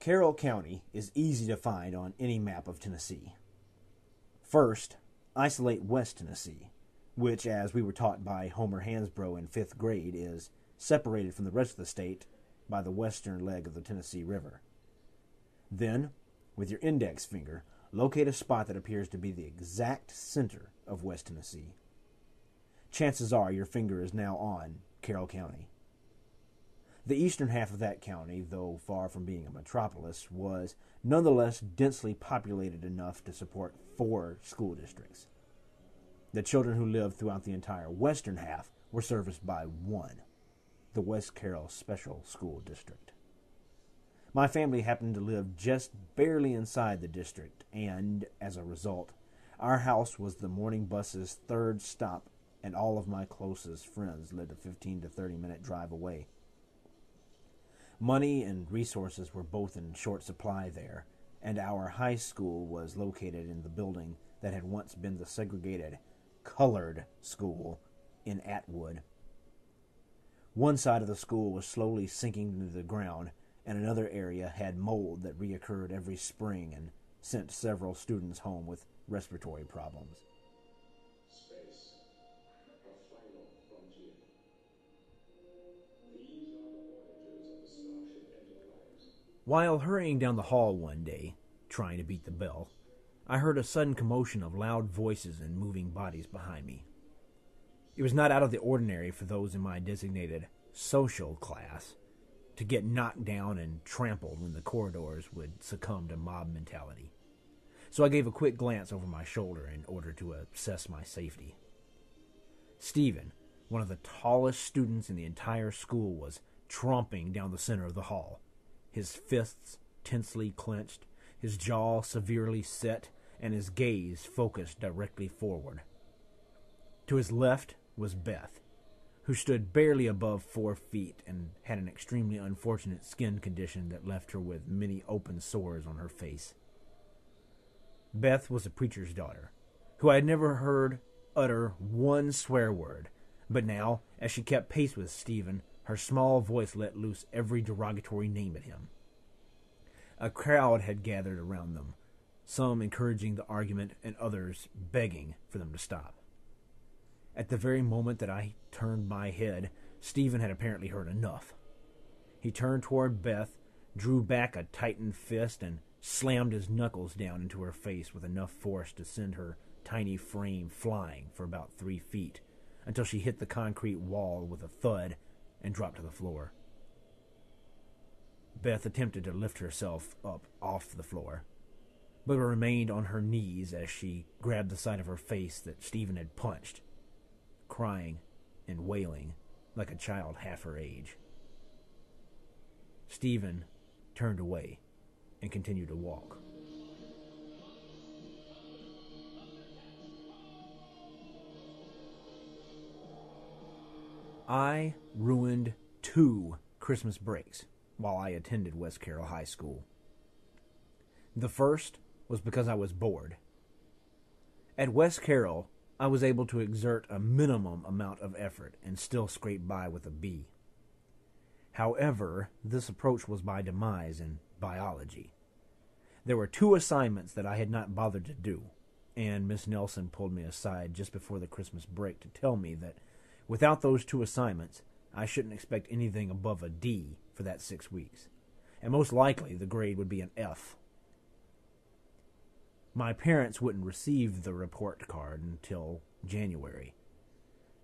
Carroll County is easy to find on any map of Tennessee. First, isolate West Tennessee, which, as we were taught by Homer Hansbrough in 5th grade, is separated from the rest of the state by the western leg of the Tennessee River. Then, with your index finger, locate a spot that appears to be the exact center of West Tennessee. Chances are your finger is now on Carroll County. The eastern half of that county, though far from being a metropolis, was nonetheless densely populated enough to support 4 school districts. The children who lived throughout the entire western half were serviced by one, the West Carroll Special School District. My family happened to live just barely inside the district, and, as a result, our house was the morning bus's 3rd stop, and all of my closest friends lived a 15 to 30-minute drive away. Money and resources were both in short supply there, and our high school was located in the building that had once been the segregated colored school in Atwood. One side of the school was slowly sinking into the ground, and another area had mold that reoccurred every spring and sent several students home with respiratory problems. Space, our final frontier. These are the voyages of the Starship Enterprise. While hurrying down the hall one day, trying to beat the bell, I heard a sudden commotion of loud voices and moving bodies behind me. It was not out of the ordinary for those in my designated social class to get knocked down and trampled when the corridors would succumb to mob mentality. So I gave a quick glance over my shoulder in order to assess my safety. Stephen, one of the tallest students in the entire school, was tromping down the center of the hall, his fists tensely clenched, his jaw severely set, and his gaze focused directly forward. To his left was Beth, who stood barely above 4 feet and had an extremely unfortunate skin condition that left her with many open sores on her face. Beth was a preacher's daughter, who I had never heard utter one swear word, but now, as she kept pace with Stephen, her small voice let loose every derogatory name at him. A crowd had gathered around them, some encouraging the argument and others begging for them to stop. At the very moment that I turned my head, Stephen had apparently heard enough. He turned toward Beth, drew back a tightened fist, and slammed his knuckles down into her face with enough force to send her tiny frame flying for about 3 feet, until she hit the concrete wall with a thud and dropped to the floor. Beth attempted to lift herself up off the floor, but remained on her knees as she grabbed the side of her face that Stephen had punched, crying and wailing like a child half her age. Stephen turned away and continued to walk. I ruined 2 Christmas breaks while I attended West Carroll High School. The first was because I was bored. At West Carroll, I was able to exert a minimum amount of effort and still scrape by with a B. However, this approach was my demise in biology. There were 2 assignments that I had not bothered to do, and Miss Nelson pulled me aside just before the Christmas break to tell me that without those 2 assignments, I shouldn't expect anything above a D for that 6 weeks, and most likely the grade would be an F. My parents wouldn't receive the report card until January.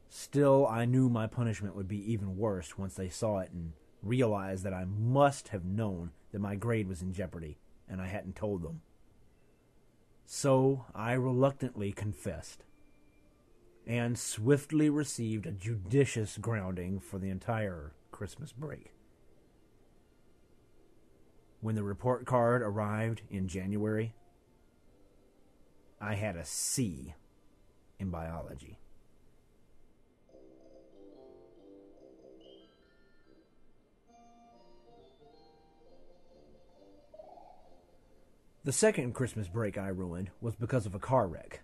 Still, I knew my punishment would be even worse once they saw it and realized that I must have known that my grade was in jeopardy, and I hadn't told them. So I reluctantly confessed, and swiftly received a judicious grounding for the entire Christmas break. When the report card arrived in January, I had a C in biology. The second Christmas break I ruined was because of a car wreck.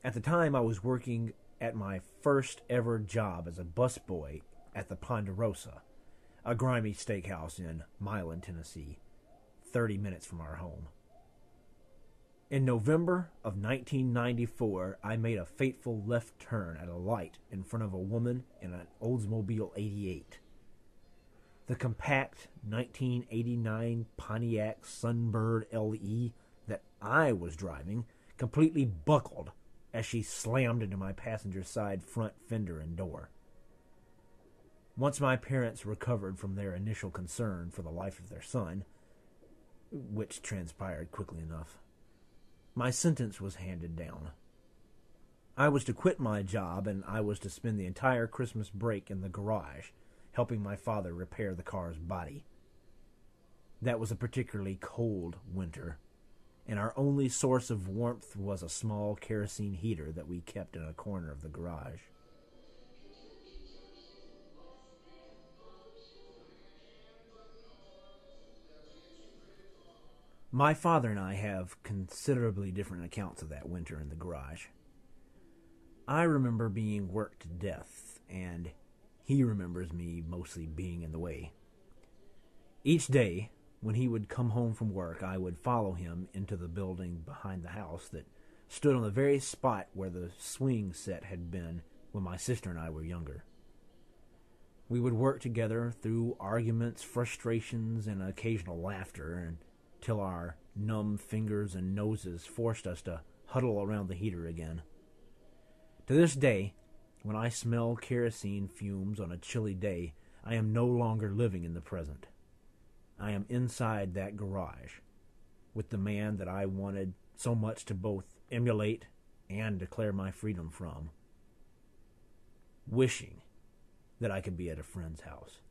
At the time, I was working at my first ever job as a busboy at the Ponderosa, a grimy steakhouse in Milan, Tennessee, 30 minutes from our home. In November of 1994, I made a fateful left turn at a light in front of a woman in an Oldsmobile 88. The compact 1989 Pontiac Sunbird LE that I was driving completely buckled as she slammed into my passenger side front fender and door. Once my parents recovered from their initial concern for the life of their son, which transpired quickly enough, my sentence was handed down. I was to quit my job, and I was to spend the entire Christmas break in the garage, helping my father repair the car's body. That was a particularly cold winter, and our only source of warmth was a small kerosene heater that we kept in a corner of the garage. My father and I have considerably different accounts of that winter in the garage. I remember being worked to death, and he remembers me mostly being in the way. Each day, when he would come home from work, I would follow him into the building behind the house that stood on the very spot where the swing set had been when my sister and I were younger. We would work together through arguments, frustrations, and occasional laughter, until our numb fingers and noses forced us to huddle around the heater again. To this day, when I smell kerosene fumes on a chilly day, I am no longer living in the present. I am inside that garage with the man that I wanted so much to both emulate and declare my freedom from, wishing that I could be at a friend's house.